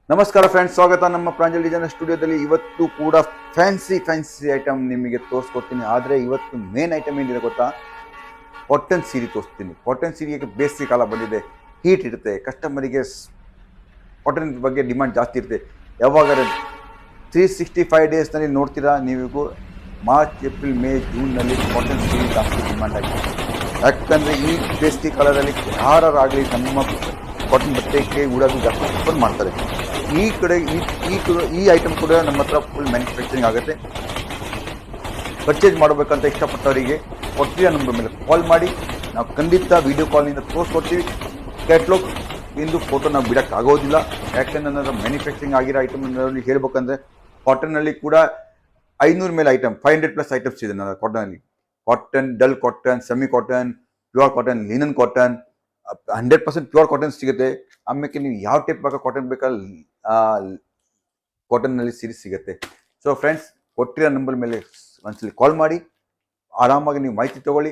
ನಮಸ್ಕಾರ ಫ್ರೆಂಡ್ಸ್, ಸ್ವಾಗತ ನಮ್ಮ ಪ್ರಾಂಜಲ್ ಡಿಸೈನರ್ ಸ್ಟುಡಿಯೋದಲ್ಲಿ. ಇವತ್ತು ಕೂಡ ಫ್ಯಾನ್ಸಿ ಐಟಮ್ ನಿಮಗೆ ತೋರಿಸ್ಕೊಡ್ತೀನಿ. ಆದರೆ ಇವತ್ತು ಮೇನ್ ಐಟಮ್ ಏನಿದೆ ಗೊತ್ತಾ? ಕಾಟನ್ ಸೀರೆ ತೋರಿಸ್ತೀನಿ. ಕಾಟನ್ ಸೀರೆಗೆ ಬೇಸಿಗೆ ಕಾಲ ಬಂದಿದೆ, ಹೀಟ್ ಇರುತ್ತೆ, ಕಸ್ಟಮರಿಗೆ ಕಾಟನ್ ಬಗ್ಗೆ ಡಿಮ್ಯಾಂಡ್ ಜಾಸ್ತಿ ಇರುತ್ತೆ. ಯಾವಾಗಾದ್ರೆ 365 ಡೇಸ್ನಲ್ಲಿ ನೋಡ್ತೀರಾ ನೀವು, ಮಾರ್ಚ್, ಏಪ್ರಿಲ್, ಮೇ, ಜೂನ್ನಲ್ಲಿ ಕಾಟನ್ ಸೀರೆ ಜಾಸ್ತಿ ಡಿಮ್ಯಾಂಡ್ ಆಗಿದೆ. ಯಾಕಂದರೆ ಈ ಬೇಸಿಗೆ ಕಾಲದಲ್ಲಿ ಯಾರಾಗಲಿ ನಮ್ಮ ಕಾಟನ್ ಬಟ್ಟೆಗೆ ಉಡೋದು ಜಾಸ್ತಿ ಓಪನ್ ಮಾಡ್ತಾರೆ. ಈ ಕಡೆ ಈ ಐಟಮ್ ಕೂಡ ನಮ್ಮ ಹತ್ರ ಫುಲ್ ಮ್ಯಾನುಫ್ಯಾಕ್ಚರಿಂಗ್ ಆಗುತ್ತೆ. ಪರ್ಚೇಸ್ ಮಾಡಬೇಕಂತ ಇಷ್ಟಪಟ್ಟವರಿಗೆ ಕೊಟ್ಟಿರೋ ನಂಬರ್ ಮೇಲೆ ಕಾಲ್ ಮಾಡಿ, ನಾವು ಖಂಡಿತ ವಿಡಿಯೋ ಕಾಲ್ನಿಂದ ತೋರಿಸ್ಕೊಡ್ತೀವಿ. ಕ್ಯಾಟ್ಲಾಗ್ ಇಂದು ಫೋಟೋ ನಾವು ಬಿಡೋಕ್ಕಾಗೋದಿಲ್ಲ, ಯಾಕೆಂದ್ರೆ ನನ್ನ ಮ್ಯಾನುಫ್ಯಾಕ್ಚರಿಂಗ್ ಆಗಿರೋ ಐಟಮ್ ಹೇಳ್ಬೇಕಂದ್ರೆ ಕಾಟನ್ನಲ್ಲಿ ಕೂಡ 500 ಮೇಲೆ ಐಟಮ್, 500+ ಐಟಮ್ಸ್ ಇದೆ ನನ್ನ ಕಾಟನಲ್ಲಿ. Cotton, dull cotton, semi cotton, pure cotton, linen cotton, 100% pure cotton ಸಿಗುತ್ತೆ. ಆಮೇಲೆ ನೀವು ಯಾವ ಟೈಪ್ ಕಾಟನ್ ಬೇಕಾದ್ರೆ ಕಾಟನ್ನಲ್ಲಿ ಸೀರೆ ಸಿಗುತ್ತೆ. ಸೊ ಫ್ರೆಂಡ್ಸ್, ಕೊಟ್ಟಿರೋ ನಂಬರ್ ಮೇಲೆ ಒಂದ್ಸಲಿ ಕಾಲ್ ಮಾಡಿ ಆರಾಮಾಗಿ ನೀವು ಮಾಹಿತಿ ತಗೊಳ್ಳಿ,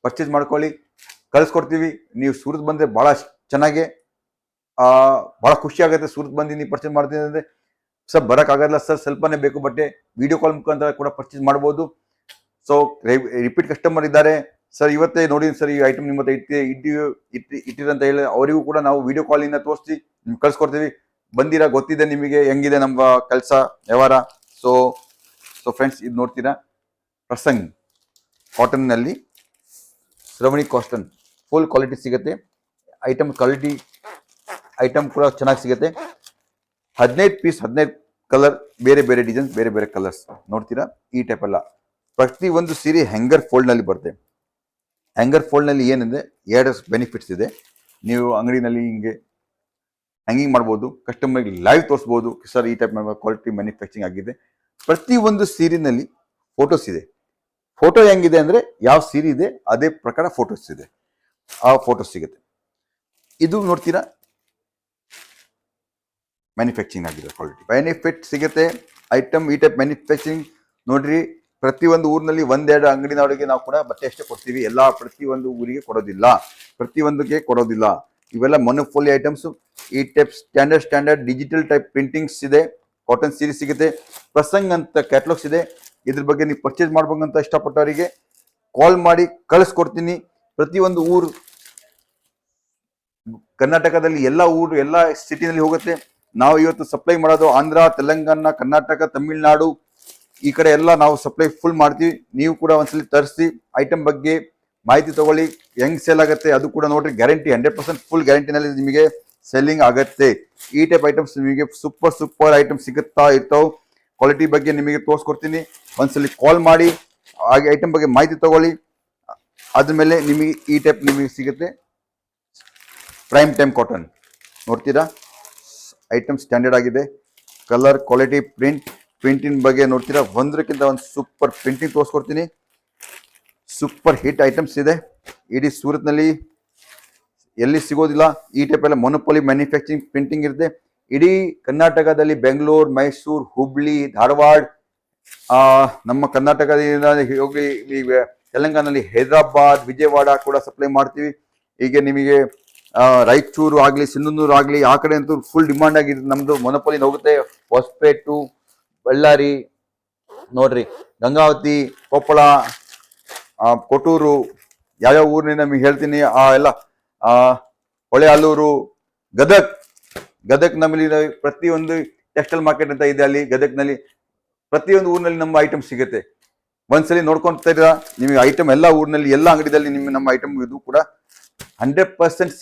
ಪರ್ಚೇಸ್ ಮಾಡ್ಕೊಳ್ಳಿ, ಕಳಿಸ್ಕೊಡ್ತೀವಿ. ನೀವು ಸೂರತ್ ಬಂದರೆ ಭಾಳ ಚೆನ್ನಾಗೆ, ಭಾಳ ಖುಷಿ ಆಗುತ್ತೆ. ಸೂರತ್ ಬಂದು ನೀವು ಪರ್ಚೇಸ್ ಮಾಡ್ತೀನಿ ಅಂದರೆ ಸರ್ ಬರೋಕ್ಕಾಗಲ್ಲ ಸರ್, ಸ್ವಲ್ಪನೇ ಬೇಕು ಬಟ್ಟೆ, ವಿಡಿಯೋ ಕಾಲ್ ಮುಖಾಂತರ ಕೂಡ ಪರ್ಚೇಸ್ ಮಾಡ್ಬೋದು. ಸೊ ರಿಪೀಟ್ ಕಸ್ಟಮರ್ ಇದ್ದಾರೆ, ಸರ್ ಇವತ್ತೇ ನೋಡಿ ಸರ್ ಈ ಐಟಮ್ ನಿಮ್ಮ ಹತ್ರ ಇಟ್ಟಿರಂತ ಹೇಳಿ ಅವರಿಗೂ ಕೂಡ ನಾವು ವಿಡಿಯೋ ಕಾಲಿಂದ ತೋರಿಸಿ ನಿಮ್ಗೆ ಕಳ್ಸ್ಕೊಡ್ತೀವಿ. ಬಂದಿರಾ, ಗೊತ್ತಿದೆ ನಿಮಗೆ ಹೆಂಗಿದೆ ನಮ್ಮ ಕೆಲಸ ವ್ಯವಹಾರ. ಸೊ ಫ್ರೆಂಡ್ಸ್, ಇದು ನೋಡ್ತೀರಾ, ಪ್ರಸಂಗ್ ಕಾಟನ್ನಲ್ಲಿ ಶ್ರವಣಿ ಕಾಟನ್ ಫುಲ್ ಕ್ವಾಲಿಟಿ ಸಿಗುತ್ತೆ. ಐಟಮ್ ಕ್ವಾಲಿಟಿ ಐಟಮ್ ಕೂಡ ಚೆನ್ನಾಗಿ ಸಿಗುತ್ತೆ. 15 ಪೀಸ್, 15 ಕಲರ್, ಬೇರೆ ಬೇರೆ ಡಿಸೈನ್ಸ್, ಬೇರೆ ಬೇರೆ ಕಲರ್ಸ್ ನೋಡ್ತೀರಾ. ಈ ಟೈಪ್ ಎಲ್ಲ ಪ್ರತಿಯೊಂದು ಸೀರೆ ಹ್ಯಾಂಗರ್ ಫೋಲ್ಡ್ನಲ್ಲಿ ಬರುತ್ತೆ. ಹ್ಯಾಂಗರ್ ಫೋಲ್ಡ್ನಲ್ಲಿ ಏನಿದೆ, 2 ಬೆನಿಫಿಟ್ಸ್ ಇದೆ. ನೀವು ಅಂಗಡಿನಲ್ಲಿ ಹಿಂಗೆ ಹ್ಯಾಂಗಿಂಗ್ ಮಾಡ್ಬೋದು, ಕಸ್ಟಮರ್ಗೆ ಲೈವ್ ತೋರಿಸ್ಬೋದು, ಸರ್ ಈ ಟೈಪ್ ಕ್ವಾಲಿಟಿ ಮ್ಯಾನುಫ್ಯಾಕ್ಚರಿಂಗ್ ಆಗಿದೆ. ಪ್ರತಿಯೊಂದು ಸೀರೆನಲ್ಲಿ ಫೋಟೋಸ್ ಇದೆ. ಫೋಟೋ ಹೆಂಗಿದೆ ಅಂದರೆ ಯಾವ ಸೀರೆ ಇದೆ ಅದೇ ಪ್ರಕಾರ ಫೋಟೋಸ್ ಇದೆ, ಆ ಫೋಟೋಸ್ ಸಿಗುತ್ತೆ. ಇದು ನೋಡ್ತೀರಾ, ಮ್ಯಾನುಫ್ಯಾಕ್ಚರಿಂಗ್ ಆಗಿದೆ, ಕ್ವಾಲಿಟಿ ಬೆನಿಫಿಟ್ ಸಿಗುತ್ತೆ ಐಟಮ್. ಈ ಟೈಪ್ ಮ್ಯಾನುಫ್ಯಾಕ್ಚರಿಂಗ್ ನೋಡ್ರಿ, ಪ್ರತಿಯೊಂದು ಊರಿನಲ್ಲಿ 1-2 ಅಂಗಡಿನವರಿಗೆ ನಾವು ಕೂಡ ಬಟ್ಟೆ ಅಷ್ಟೇ ಕೊಡ್ತೀವಿ. ಎಲ್ಲ ಪ್ರತಿಯೊಂದು ಊರಿಗೆ ಕೊಡೋದಿಲ್ಲ, ಪ್ರತಿಯೊಂದಕ್ಕೆ ಕೊಡೋದಿಲ್ಲ. ಇವೆಲ್ಲ ಮೊನೋಪೋಲಿ ಐಟಮ್ಸ್. ಈ ಟೈಪ್ ಸ್ಟ್ಯಾಂಡರ್ಡ್ ಡಿಜಿಟಲ್ ಟೈಪ್ ಪ್ರಿಂಟಿಂಗ್ಸ್ ಇದೆ. ಕಾಟನ್ ಸೀರೆ ಸಿಗುತ್ತೆ. ಪ್ರಸಂಗ್ ಅಂತ ಕ್ಯಾಟ್ಲಾಗ್ಸ್ ಇದೆ. ಇದ್ರ ಬಗ್ಗೆ ನೀವು ಪರ್ಚೇಸ್ ಮಾಡ್ಬೇಕಂತ ಇಷ್ಟಪಟ್ಟವರಿಗೆ ಕಾಲ್ ಮಾಡಿ ಕಳಿಸ್ಕೊಡ್ತೀನಿ. ಪ್ರತಿಯೊಂದು ಊರು ಕರ್ನಾಟಕದಲ್ಲಿ ಎಲ್ಲ ಊರು, ಎಲ್ಲ ಸಿಟಿನಲ್ಲಿ ಹೋಗುತ್ತೆ. ನಾವು ಇವತ್ತು ಸಪ್ಲೈ ಮಾಡೋದು ಆಂಧ್ರ, ತೆಲಂಗಾಣ, ಕರ್ನಾಟಕ, ತಮಿಳ್ನಾಡು, ಈ ಕಡೆ ಎಲ್ಲ ನಾವು ಸಪ್ಲೈ ಫುಲ್ ಮಾಡ್ತೀವಿ. ನೀವು ಕೂಡ ಒಂದ್ಸಲಿ ತರಿಸಿ ಐಟಮ್ ಬಗ್ಗೆ ಮಾಹಿತಿ ತಗೊಳ್ಳಿ, ಹೆಂಗ್ ಸೇಲ್ ಆಗುತ್ತೆ ಅದು ಕೂಡ ನೋಡ್ರಿ. ಗ್ಯಾರಂಟಿ 100% ಫುಲ್ ಗ್ಯಾರಂಟಿನಲ್ಲಿ ನಿಮಗೆ ಸೆಲ್ಲಿಂಗ್ ಆಗುತ್ತೆ. ಈ ಟೈಪ್ ಐಟಮ್ಸ್ ನಿಮಗೆ ಸೂಪರ್ ಐಟಮ್ ಸಿಗುತ್ತಾ ಇರ್ತಾವೆ. ಕ್ವಾಲಿಟಿ ಬಗ್ಗೆ ನಿಮಗೆ ತೋರಿಸ್ಕೊಡ್ತೀನಿ. ಒಂದ್ಸಲಿ ಕಾಲ್ ಮಾಡಿ ಹಾಗೆ ಐಟಮ್ ಬಗ್ಗೆ ಮಾಹಿತಿ ತಗೊಳ್ಳಿ. ಆದ್ಮೇಲೆ ನಿಮಗೆ ಈ ಟೈಪ್ ನಿಮಗೆ ಸಿಗುತ್ತೆ. ಪ್ರೈಮ್ ಟೈಮ್ ಕಾಟನ್ ನೋಡ್ತೀರಾ, ಐಟಮ್ ಸ್ಟ್ಯಾಂಡರ್ಡ್ ಆಗಿದೆ. ಕಲರ್, ಕ್ವಾಲಿಟಿ, ಪ್ರಿಂಟಿಂಗ್ ಬಗ್ಗೆ ನೋಡ್ತೀರಾ, ಒಂದಕ್ಕಿಂತ ಒಂದು ಸೂಪರ್ ಪ್ರಿಂಟಿಂಗ್ ತೋರಿಸ್ಕೊಡ್ತೀನಿ. ಸೂಪರ್ ಹಿಟ್ ಐಟಮ್ಸ್ ಇದೆ. ಇಡೀ ಸೂರತ್ನಲ್ಲಿ ಎಲ್ಲಿ ಸಿಗೋದಿಲ್ಲ. ಈ ಟೈಪ್ ಎಲ್ಲ ಮೊನೋಪೋಲಿ ಮ್ಯಾನುಫ್ಯಾಕ್ಚರಿಂಗ್ ಪ್ರಿಂಟಿಂಗ್ ಇರುತ್ತೆ. ಇಡೀ ಕರ್ನಾಟಕದಲ್ಲಿ ಬೆಂಗಳೂರು, ಮೈಸೂರು, ಹುಬ್ಳಿ, ಧಾರವಾಡ, ನಮ್ಮ ಕರ್ನಾಟಕದಿಂದ ಹೋಗಿ ತೆಲಂಗಾಣದಲ್ಲಿ ಹೈದರಾಬಾದ್, ವಿಜಯವಾಡ ಕೂಡ ಸಪ್ಲೈ ಮಾಡ್ತೀವಿ. ಈಗ ನಿಮಗೆ ರಾಯಚೂರು ಆಗಲಿ, ಸಿಂಧನೂರು ಆಗಲಿ, ಆ ಕಡೆ ಅಂತೂ ಫುಲ್ ಡಿಮಾಂಡ್ ಆಗಿದೆ. ನಮ್ದು ಮೊನೋಪೋಲಿ ಹೋಗುತ್ತೆ. ಹೊಸಪೇಟು, ಬಳ್ಳಾರಿ ನೋಡ್ರಿ, ಗಂಗಾವತಿ, ಕೊಪ್ಪಳ, ಕೊಟ್ಟೂರು, ಯಾವ್ಯಾವ ಊರಿನಿಂದ ನಿಮಗೆ ಹೇಳ್ತೀನಿ. ಎಲ್ಲ ಹೊಳೆಹಲ್ಲೂರು, ಗದಗ್ ನಮ್ಮಲ್ಲಿ ಪ್ರತಿಯೊಂದು ಟೆಕ್ಸ್ಟೈಲ್ ಮಾರ್ಕೆಟ್ ಅಂತ ಇದೆ. ಅಲ್ಲಿ ಗದಗ್ನಲ್ಲಿ ಪ್ರತಿಯೊಂದು ಊರಿನಲ್ಲಿ ನಮ್ಮ ಐಟಮ್ ಸಿಗುತ್ತೆ. ಒಂದ್ಸಲಿ ನೋಡ್ಕೊಂತ ಇದ್ದೀರಾ, ನಿಮಗೆ ಐಟಮ್ ಎಲ್ಲ ಊರಿನಲ್ಲಿ, ಎಲ್ಲ ಅಂಗಡಿದಲ್ಲಿ ನಿಮಗೆ ನಮ್ಮ ಐಟಮ್ ಇದು ಕೂಡ 100%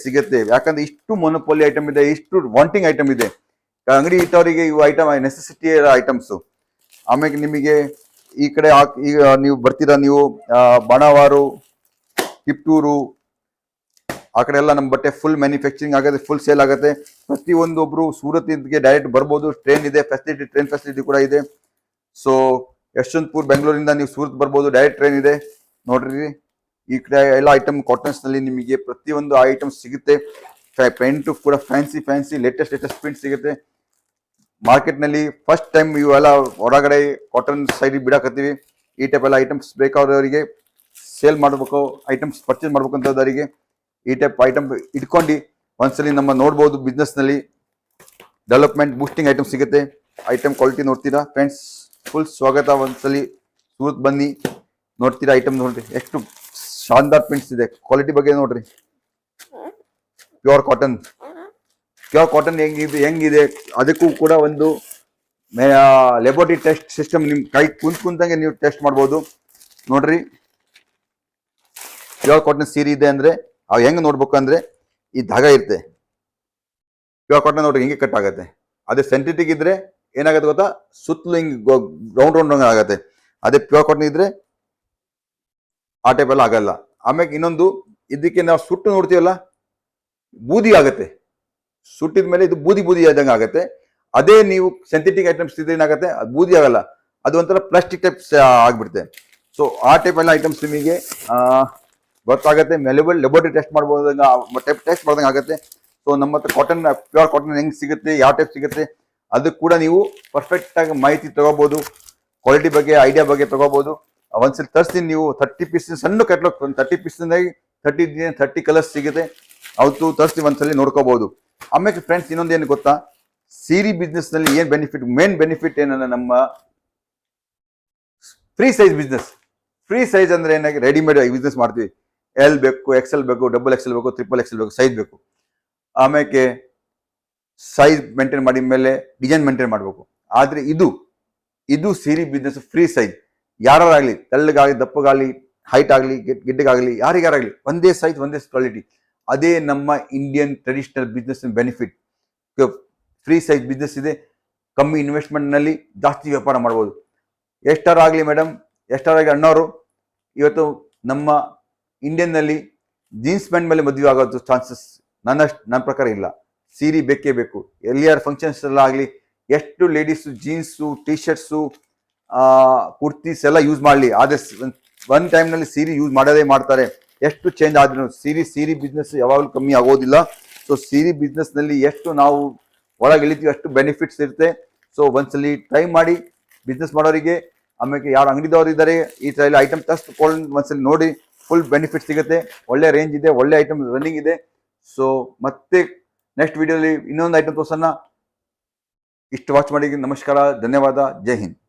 ಸಿಗುತ್ತೆ. ಯಾಕಂದ್ರೆ ಇಷ್ಟು ಮೊನೋಪೋಲಿ ಐಟಮ್ ಇದೆ, ಇಷ್ಟು ವಾಂಟಿಂಗ್ ಐಟಮ್ ಇದೆ. ಅಂಗಡಿ ಇಟ್ಟವರಿಗೆ ಇವು ಐಟಮ್ ನೆಸೆಸಿಟಿ ಐಟಮ್ಸ್. ಆಮೇಲೆ ನಿಮಗೆ ಈ ಕಡೆ ಈಗ ನೀವು ಬರ್ತೀರಾ, ನೀವು ಬಾಣಾವಾರು, ಕಿಪ್ಟೂರು, ಆ ಕಡೆ ಎಲ್ಲ ನಮ್ಮ ಬಟ್ಟೆ ಫುಲ್ ಮ್ಯಾನುಫ್ಯಾಕ್ಚರಿಂಗ್ ಆಗುತ್ತೆ, ಫುಲ್ ಸೇಲ್ ಆಗುತ್ತೆ. ಪ್ರತಿಯೊಂದೊಬ್ರು ಸೂರತ್ಗೆ ಡೈರೆಕ್ಟ್ ಬರ್ಬೋದು, ಟ್ರೈನ್ ಇದೆ, ಟ್ರೈನ್ ಫೆಸಿಲಿಟಿ ಕೂಡ ಇದೆ. ಸೊ ಯಶವಂತಪುರ್ ಬೆಂಗಳೂರಿಂದ ನೀವು ಸೂರತ್ ಬರ್ಬೋದು, ಡೈರೆಕ್ಟ್ ಟ್ರೈನ್ ಇದೆ ನೋಡ್ರಿ. ಈ ಕಡೆ ಎಲ್ಲ ಐಟಮ್ ಕಾಟನ್ಸ್ ನಲ್ಲಿ ನಿಮಗೆ ಪ್ರತಿಯೊಂದು ಐಟಮ್ ಸಿಗುತ್ತೆ. ಪ್ರಿಂಟ್ ಕೂಡ ಫ್ಯಾನ್ಸಿ ಲೇಟೆಸ್ಟ್ ಪ್ರಿಂಟ್ ಸಿಗುತ್ತೆ. ಮಾರ್ಕೆಟ್ ನಲ್ಲಿ ಫಸ್ಟ್ ಟೈಮ್ ಇವೆಲ್ಲ ಹೊರಗಡೆ ಕಾಟನ್ ಸೈಡ್ ಬಿಡಾಕತ್ತೀವಿ. ಈ ಟೈಪ್ ಎಲ್ಲ ಐಟಮ್ಸ್ ಬೇಕಾದವರಿಗೆ ಸೇಲ್ ಮಾಡಬೇಕು, ಐಟಮ್ಸ್ ಪರ್ಚೇಸ್ ಮಾಡ್ಬೇಕು ಅಂತವರಿಗೆ ಈ ಟೈಪ್ ಐಟಮ್ ಇಟ್ಕೊಂಡು ಒಂದ್ಸಲಿ ನಮ್ಮ ನೋಡ್ಬೋದು. ಬಿಸ್ನೆಸ್ ನಲ್ಲಿ ಡೆವಲಪ್ಮೆಂಟ್ ಬೂಸ್ಟಿಂಗ್ ಐಟಮ್ ಸಿಗುತ್ತೆ. ಐಟಮ್ ಕ್ವಾಲಿಟಿ ನೋಡ್ತೀರಾ ಫ್ರೆಂಡ್ಸ್, ಫುಲ್ ಸ್ವಾಗತ. ಒಂದ್ಸಲಿ ಸೂರತ್ ಬನ್ನಿ, ನೋಡ್ತೀರಾ ಐಟಮ್ ನೋಡ್ರಿ ಎಷ್ಟು ಶಾನದಾರ್ ಪ್ರಿಂಟ್ಸ್ ಇದೆ. ಕ್ವಾಲಿಟಿ ಬಗ್ಗೆ ನೋಡ್ರಿ, ಪ್ಯೂರ್ ಕಾಟನ್ ಹೆಂಗಿದೆ ಅದಕ್ಕೂ ಕೂಡ ಒಂದು ಲೆಬೋರೇಟರಿ ಟೆಸ್ಟ್ ಸಿಸ್ಟಮ್ ನಿಮ್ ಕೈ ಕುಂತಂಗೆ ನೀವು ಟೆಸ್ಟ್ ಮಾಡ್ಬೋದು ನೋಡ್ರಿ. ಪ್ಯೂರ್ ಕಾಟನ್ ಸೀರೆ ಇದೆ ಅಂದ್ರೆ ಅವ್ ಹೆಂಗ್ ನೋಡ್ಬೇಕು ಅಂದ್ರೆ ಈ ಧಾಗ ಇರುತ್ತೆ. ಪ್ಯೂರ್ ಕಾಟನ್ ನೋಡ್ರಿ ಹಿಂಗೆ ಕಟ್ ಆಗುತ್ತೆ. ಅದೇ ಸೆಂಥೆಟಿಕ್ ಇದ್ರೆ ಏನಾಗುತ್ತೆ ಗೊತ್ತಾ, ಸುತ್ತಲೂ ಹಿಂಗ್ ರೌಂಡ್ ಆಗತ್ತೆ. ಅದೇ ಪ್ಯೂರ್ ಕಾಟನ್ ಇದ್ರೆ ಆ ಟೈಪ್ ಎಲ್ಲ ಆಗಲ್ಲ. ಆಮೇಲೆ ಇನ್ನೊಂದು, ಇದಕ್ಕೆ ನಾವು ಸುಟ್ಟು ನೋಡ್ತೀವಲ್ಲ ಬೂದಿ ಆಗತ್ತೆ. ಸುಟ್ಟಿದ ಮೇಲೆ ಇದು ಬೂದಿ ಆದಂಗೆ ಆಗತ್ತೆ. ಅದೇ ನೀವು ಸಿಂಥೆಟಿಕ್ ಐಟಮ್ಸ್ ಇದ್ರೆ ಏನಾಗುತ್ತೆ, ಅದು ಬೂದಿ ಆಗಲ್ಲ, ಅದು ಒಂಥರ ಪ್ಲಾಸ್ಟಿಕ್ ಟೈಪ್ ಆಗ್ಬಿಡುತ್ತೆ. ಸೊ ಆ ಟೈಪ್ ಎಲ್ಲ ಐಟಮ್ಸ್ ನಿಮಗೆ ಗೊತ್ತಾಗುತ್ತೆ. ಲೆಬೋರೇಟರಿ ಟೆಸ್ಟ್ ಮಾಡ್ಬೋದಂಗ ಟೆಸ್ಟ್ ಮಾಡ್ದಂಗೆ ಆಗುತ್ತೆ. ಸೊ ನಮ್ಮ ಹತ್ರ ಕಾಟನ್, ಪ್ಯೂರ್ ಕಾಟನ್ ಹೆಂಗ್ ಸಿಗುತ್ತೆ, ಯಾವ ಟೈಪ್ ಸಿಗುತ್ತೆ ಅದಕ್ಕೆ ಕೂಡ ನೀವು ಪರ್ಫೆಕ್ಟ್ ಆಗಿ ಮಾಹಿತಿ ತಗೋಬಹುದು. ಕ್ವಾಲಿಟಿ ಬಗ್ಗೆ ಐಡಿಯಾ ಬಗ್ಗೆ ತಗೋಬಹುದು. ಒಂದ್ಸಲಿ ತರಿಸ್ತೀನಿ, ನೀವು 30 ಪೀಸ್ ಸಣ್ಣ ಕೆಟ್ಲಾಗ್ 30 ಪೀಸ್ನಾಗಿ 30 ಕಲರ್ಸ್ ಸಿಗುತ್ತೆ. ಅವತ್ತು ತರಿಸ್ತೀವಿ, ಒಂದ್ಸಲಿ ನೋಡ್ಕೋಬಹುದು. ಆಮೇಲೆ ಫ್ರೆಂಡ್ಸ್ ಇನ್ನೊಂದು ಏನು ಗೊತ್ತಾ, ಸೀರೆ ಬಿಸ್ನೆಸ್ ನಲ್ಲಿ ಏನ್ ಬೆನಿಫಿಟ್, ಮೇನ್ ಬೆನಿಫಿಟ್ ಏನನ್ನ ನಮ್ಮ free size business. Free size ಅಂದ್ರೆ ಏನಾಗಿ ರೆಡಿಮೇಡ್ ಬಿಸ್ನೆಸ್ ಮಾಡ್ತೀವಿ. ಎಲ್ ಬೇಕು, ಎಕ್ಸೆಲ್ ಬೇಕು, ಡಬಲ್ ಎಕ್ಸೆಲ್ ಬೇಕು, ಟ್ರಿಪಲ್ ಎಕ್ಸೆಲ್ ಬೇಕು, ಸೈಜ್ ಬೇಕು. ಆಮೇಲೆ ಸೈಜ್ ಮೇಂಟೈನ್ ಮಾಡಿ ಮೇಲೆ ಡಿಸೈನ್ ಮೇಂಟೈನ್ ಮಾಡಬೇಕು. ಆದ್ರೆ ಇದು ಸೀರೆ ಬಿಸ್ನೆಸ್ ಫ್ರೀ ಸೈಜ್. ಯಾರಾಗಲಿ, ತೆಳ್ಳಗಾಗಲಿ, ದಪ್ಪಗಾಗಲಿ, ಹೈಟ್ ಆಗಲಿ, ಗಿಡ್ಡಗಾಗಲಿ, ಯಾರಿಗಾರಾಗಲಿ ಒಂದೇ ಸೈಜ್, ಒಂದೇ ಕ್ವಾಲಿಟಿ. ಅದೇ ನಮ್ಮ Indian traditional business benefit. Free size business ಇದೆ, ಕಮ್ಮಿ ಇನ್ವೆಸ್ಟ್ಮೆಂಟ್ ನಲ್ಲಿ ಜಾಸ್ತಿ ವ್ಯಾಪಾರ ಮಾಡ್ಬೋದು. ಎಷ್ಟಾರಾಗಲಿ ಮೇಡಮ್, ಎಷ್ಟಾರಾಗಲಿ ಅಣ್ಣವರು, ಇವತ್ತು ನಮ್ಮ ಇಂಡಿಯನ್ ನಲ್ಲಿ ಜೀನ್ಸ್ ಪ್ಯಾಂಟ್ ಮೇಲೆ ಮದುವೆ ಆಗೋದು ಚಾನ್ಸಸ್ ನನ್ನ ಪ್ರಕಾರ ಇಲ್ಲ. ಸೀರೆ ಬೇಕೇ ಬೇಕು. ಎಲ್ಲಿಯಾರ ಫಂಕ್ಷನ್ಸ್ ಎಲ್ಲ ಆಗಲಿ, ಎಷ್ಟು ladies jeans, T shirts, kurtis ಎಲ್ಲ ಯೂಸ್ ಮಾಡಲಿ, ಆದ್ರೆ ಒನ್ ಟೈಮ್ ನಲ್ಲಿ ಸೀರೆ ಯೂಸ್ ಮಾಡೋದೇ ಮಾಡ್ತಾರೆ. ಎಷ್ಟು ಚೇಂಜ್ ಆದ್ರೂ ಸೀರೆ ಬಿಸ್ನೆಸ್ ಯಾವಾಗಲೂ ಕಮ್ಮಿ ಆಗೋದಿಲ್ಲ. ಸೊ ಸೀರೆ ಬಿಸ್ನೆಸ್ ನಲ್ಲಿ ಎಷ್ಟು ನಾವು ಒಳಗೆ ಇಳಿತೀವಿ ಅಷ್ಟು ಬೆನಿಫಿಟ್ಸ್ ಇರುತ್ತೆ. ಸೊ ಒಂದ್ಸಲಿ ಟ್ರೈ ಮಾಡಿ ಬಿಸ್ನೆಸ್ ಮಾಡೋರಿಗೆ. ಆಮೇಲೆ ಯಾರು ಅಂಗಡಿದವ್ರು ಇದ್ದಾರೆ, ಈ ತರ ಎಲ್ಲ ಐಟಮ್ ತರಿಸ್ಕೊಂಡು ಒಂದ್ಸಲಿ ನೋಡಿ, ಫುಲ್ ಬೆನಿಫಿಟ್ ಸಿಗುತ್ತೆ. ಒಳ್ಳೆ ರೇಂಜ್ ಇದೆ, ಒಳ್ಳೆ ಐಟಮ್ ರನ್ನಿಂಗ್ ಇದೆ. ಸೊ ಮತ್ತೆ ನೆಕ್ಸ್ಟ್ ವಿಡಿಯೋಲಿ ಇನ್ನೊಂದು ಐಟಮ್ ತೋರ್ಸೋಣ. ಇಷ್ಟು ವಾಚ್ ಮಾಡಿ ನಮಸ್ಕಾರ, ಧನ್ಯವಾದ, ಜೈ ಹಿಂದ್.